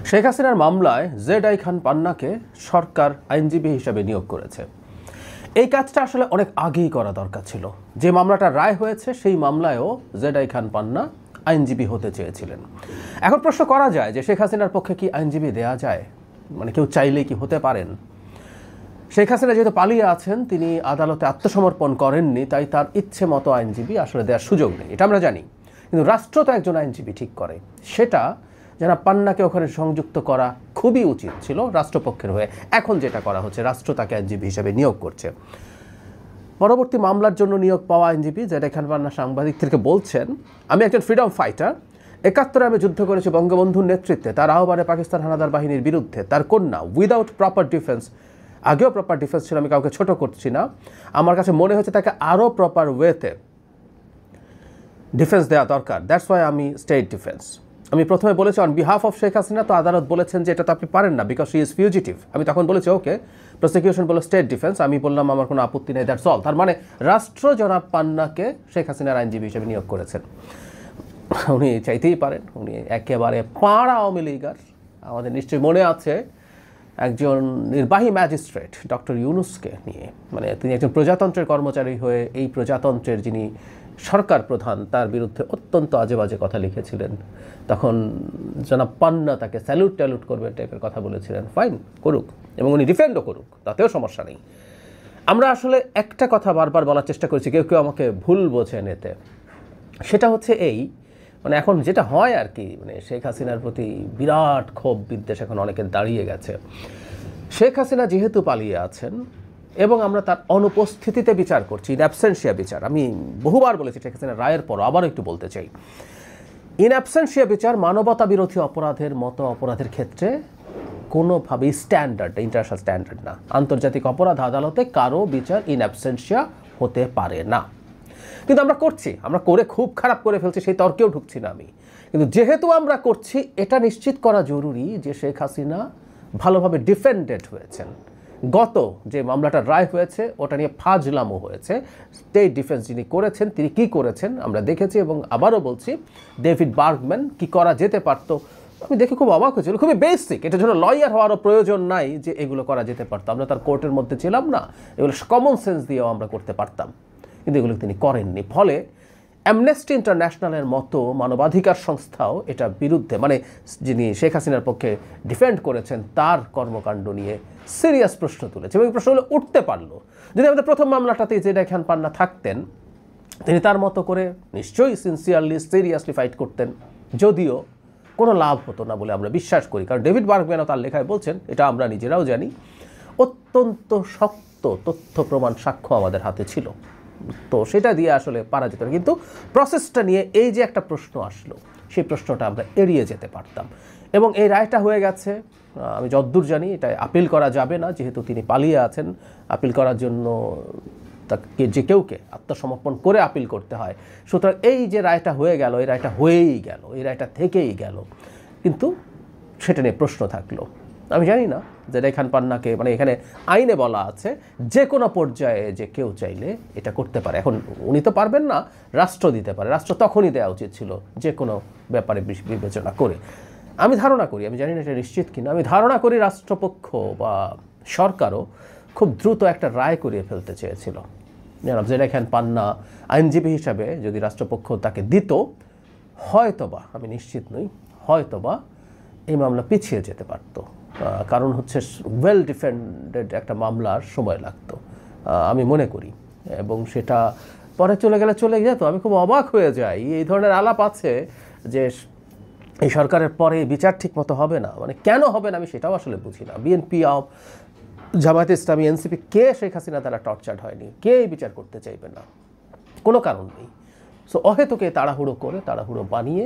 শেখ হাসিনার মামলায় জেড.আই খান পান্নাকে সরকার আইনজীবী হিসেবে নিয়োগ করেছে। এই কাজটা আসলে অনেক আগেই করা দরকার ছিল। যে মামলাটা রায় হয়েছে সেই মামলায়ও জেড.আই খান পান্না আইনজীবী হতে চেয়েছিলেন। এখন প্রশ্ন করা যায় যে শেখ হাসিনার পক্ষে কি আইনজীবী দেয়া যায়, মানে কেউ চাইলেই কি হতে পারেন? শেখ হাসিনা যেহেতু পালিয়ে আছেন, তিনি আদালতে আত্মসমর্পণ করেননি, তাই তার ইচ্ছে মতো আইনজীবী আসলে দেওয়ার সুযোগ নেই, এটা আমরা জানি। কিন্তু রাষ্ট্র তো একজন আইনজীবী ঠিক করে, সেটা যারা পান্নাকে ওখানে সংযুক্ত করা খুবই উচিত ছিল রাষ্ট্রপক্ষের হয়ে। এখন যেটা করা হচ্ছে, রাষ্ট্র তাকে আইনজীবী হিসেবে নিয়োগ করছে। পরবর্তী মামলার জন্য নিয়োগ পাওয়া আইনজীবী জেড.আই খান পান্না সাংবাদিকদেরকে বলছেন, আমি একজন ফ্রিডম ফাইটার, ৭১ আমি যুদ্ধ করেছি বঙ্গবন্ধুর নেতৃত্বে, তার আহ্বানে পাকিস্তান হানাদার বাহিনীর বিরুদ্ধে। তার কন্যা উইদাউট প্রপার ডিফেন্স, আগেও প্রপার ডিফেন্স ছিল, আমি কাউকে ছোট করছি না, আমার কাছে মনে হচ্ছে তাকে আরও প্রপার ওয়েতে ডিফেন্স দেওয়া দরকার। দ্যাটস ওয়াই আমি স্টেট ডিফেন্স। আমি প্রথমে বলেছি on behalf of Sheikh Hasina, তো আদালত বলেছেন যে এটা তো আপনি পারেন না, বিকজ শি ইজ ফিউজিটিভ। আমি তখন বলেছি ওকে, প্রসিকিউশন বলো স্টেট ডিফেন্স, আমি বললাম আমার কোনো আপত্তি নেই, দ্যাটস অল। তার মানে রাষ্ট্র জনাব পান্নাকে শেখ হাসিনার আইনজীবী হিসেবে নিয়োগ করেছেন। উনি চাইতেই পারেন, উনি একেবারে পাড়া আওয়ামী লীগার। আমাদের নিশ্চয়ই মনে আছে একজন নির্বাহী ম্যাজিস্ট্রেট ডক্টর ইউনুসকে নিয়ে, মানে তিনি একজন প্রজাতন্ত্রের কর্মচারী হয়ে এই প্রজাতন্ত্রের যিনি সরকার প্রধান, তার বিরুদ্ধে অত্যন্ত আজে বাজে কথা লিখেছিলেন। তখন জনাব পান্না তাকে স্যালুট ট্যালুট করবে টাইপের কথা বলেছিলেন। ফাইন, করুক, এবং উনি ডিফেন্ডও করুক, তাতেও সমস্যা নেই। আমরা আসলে একটা কথা বারবার বলার চেষ্টা করেছি, কেউ কেউ আমাকে ভুল বোঝেন এতে। সেটা হচ্ছে এই, মানে এখন যেটা হয় আর কি, মানে শেখ হাসিনার প্রতি বিরাট ক্ষোভ বিদ্বেষ এখন অনেকের দাঁড়িয়ে গেছে। শেখ হাসিনা যেহেতু পালিয়ে আছেন এবং আমরা তার অনুপস্থিতিতে বিচার করছি, ইন অ্যাবসেন্সিয়া বিচার। আমি বহুবার বলেছি শেখ হাসিনা রায়ের পর, আবারও একটু বলতে চাই, ইন অ্যাবসেন্সিয়া বিচার মানবতা বিরোধী অপরাধের মতো অপরাধের ক্ষেত্রে কোনোভাবেই স্ট্যান্ডার্ড, ইন্টারন্যাশনাল স্ট্যান্ডার্ড না। আন্তর্জাতিক অপরাধ আদালতে কারো বিচার ইন অ্যাবসেন্সিয়া হতে পারে না। কিন্তু আমরা করছি, আমরা করে খুব খারাপ করে ফেলছি, সেই তর্কেও ঢুকছি না আমি। কিন্তু যেহেতু আমরা করছি, এটা নিশ্চিত করা জরুরি যে শেখ হাসিনা ভালোভাবে ডিফেন্ডেড হয়েছেন। গত যে মামলাটা রায় হয়েছে ওটা নিয়ে ফাজলামও হয়েছে। স্টেট ডিফেন্স যিনি করেছেন, তিনি কি করেছেন আমরা দেখেছি, এবং আবারও বলছি, ডেভিড বার্গম্যান কি করা যেতে পারতো, আমি দেখে খুব অবাক হয়েছিল। খুবই বেসিক, এটার জন্য লয়ার হওয়ারও প্রয়োজন নাই যে এগুলো করা যেতে পারতো। আমরা তার কোর্টের মধ্যে ছিলাম না, এগুলো কমন সেন্স দিয়েও আমরা করতে পারতাম, কিন্তু এগুলো তিনি করেননি। ফলে অ্যামনেস্টি ইন্টারন্যাশনালের মতো মানবাধিকার সংস্থাও এটা বিরুদ্ধে, মানে যিনি শেখ হাসিনার পক্ষে ডিফেন্ড করেছেন তার কর্মকাণ্ড নিয়ে সিরিয়াস প্রশ্ন তুলেছে, এবং প্রশ্নগুলো উঠতে পারলো। যদি আমাদের প্রথম মামলাটাতে জেড.আই খান পান্না থাকতেন, তিনি তার মতো করে নিশ্চয়ই সিনসিয়ারলি সিরিয়াসলি ফাইট করতেন, যদিও কোনো লাভ হতো না বলে আমরা বিশ্বাস করি। কারণ ডেভিড বার্গম্যানও তার লেখায় বলছেন, এটা আমরা নিজেরাও জানি, অত্যন্ত শক্ত তথ্য প্রমাণ সাক্ষ্য আমাদের হাতে ছিল, তো সেটা দিয়ে আসলে পারা যেত না। কিন্তু প্রসেসটা নিয়ে এই যে একটা প্রশ্ন আসলো, সেই প্রশ্নটা আমরা এড়িয়ে যেতে পারতাম। এবং এই রায়টা হয়ে গেছে, আমি যতদূর জানি এটা আপিল করা যাবে না, যেহেতু তিনি পালিয়ে আছেন। আপিল করার জন্য তাকে যে কেউকে আত্মসমর্পণ করে আপিল করতে হয়। সুতরাং এই যে রায়টা হয়ে গেল, এই রায়টা হয়েই গেল, এই রায়টা থেকেই গেল, কিন্তু সেটা নিয়ে প্রশ্ন থাকলো। আমি জানি না জেড.আই খান পান্নাকে, মানে এখানে আইনে বলা আছে যে কোনো পর্যায়ে যে কেউ চাইলে এটা করতে পারে। এখন উনি তো পারবেন না, রাষ্ট্র দিতে পারে। রাষ্ট্র তখনই দেওয়া উচিত ছিল যে কোনো ব্যাপারে বিবেচনা করে। আমি ধারণা করি, আমি জানি না এটা নিশ্চিত কিনা, আমি ধারণা করি রাষ্ট্রপক্ষ বা সরকারও খুব দ্রুত একটা রায় করিয়ে ফেলতে চেয়েছিল। জনাব জেড.আই খান পান্না আইনজীবী হিসাবে যদি রাষ্ট্রপক্ষ তাকে দিত, হয়তোবা, আমি নিশ্চিত নই, হয়তোবা এই মামলা পিছিয়ে যেতে পারতো। কারণ হচ্ছে ওয়েল ডিফেন্ডেড একটা মামলার সময় লাগতো আমি মনে করি, এবং সেটা পরে চলে গেলে চলে যেত। আমি খুব অবাক হয়ে যাই, এই ধরনের আলাপ আছে যে এই সরকারের পরে বিচার ঠিক মতো হবে না। মানে কেন হবে না আমি সেটাও আসলে বুঝি না। বিএনপি, জামায়াতে ইসলামী, এনসিপি, কে শেখ হাসিনা দ্বারা টর্চার্ড হয়নি? কে বিচার করতে চাইবে না? কোনো কারণ নেই। সো অহেতুকে তাড়াহুড়ো করে, তাড়াহুড়ো বানিয়ে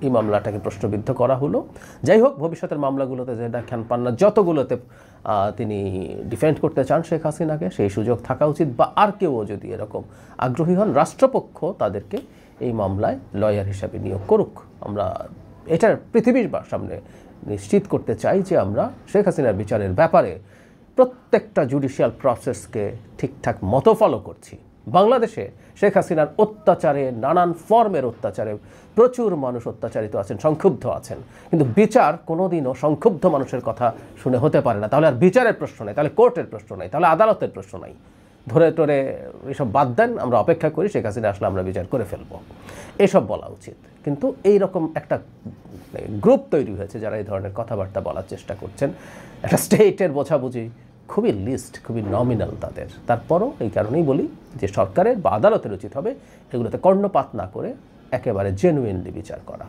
এই মামলাটাকে প্রশ্নবিদ্ধ করা হলো। যাই হোক, ভবিষ্যতের মামলাগুলোতে জেড.আই খান পান্না যতগুলোতে তিনি ডিফেন্ড করতে চান শেখ হাসিনাকে, সেই সুযোগ থাকা উচিত। বা আর কেউ যদি এরকম আগ্রহী হন, রাষ্ট্রপক্ষ তাদেরকে এই মামলায় লয়ার হিসাবে নিয়োগ করুক। আমরা এটার পৃথিবীর সামনে নিশ্চিত করতে চাই যে আমরা শেখ হাসিনার বিচারের ব্যাপারে প্রত্যেকটা জুডিশিয়াল প্রসেসকে ঠিকঠাক মতো ফলো করছি। বাংলাদেশে শেখ হাসিনার অত্যাচারে, নানান ফর্মের অত্যাচারে প্রচুর মানুষ অত্যাচারিত আছেন, সংক্ষুব্ধ আছেন, কিন্তু বিচার কোনোদিনও সংক্ষুব্ধ মানুষের কথা শুনে হতে পারে না। তাহলে আর বিচারের প্রশ্ন নেই, তাহলে কোর্টের প্রশ্ন নেই, তাহলে আদালতের প্রশ্ন নাই। ধরে টরে এসব বাদ দেন, আমরা অপেক্ষা করি শেখ হাসিনা আসলে আমরা বিচার করে ফেলবো, এসব বলা উচিত। কিন্তু এই রকম একটা গ্রুপ তৈরি হয়েছে যারা এই ধরনের কথাবার্তা বলার চেষ্টা করছেন। একটা স্টেটের বোঝাবুঝি খুবই লিস্ট, খুবই নমিনাল তাদের। তারপরও এই কারণেই বলি যে সরকারের বা আদালতের উচিত হবে এগুলোতে কর্ণপাত না করে একেবারে জেনুইনলি বিচার করা।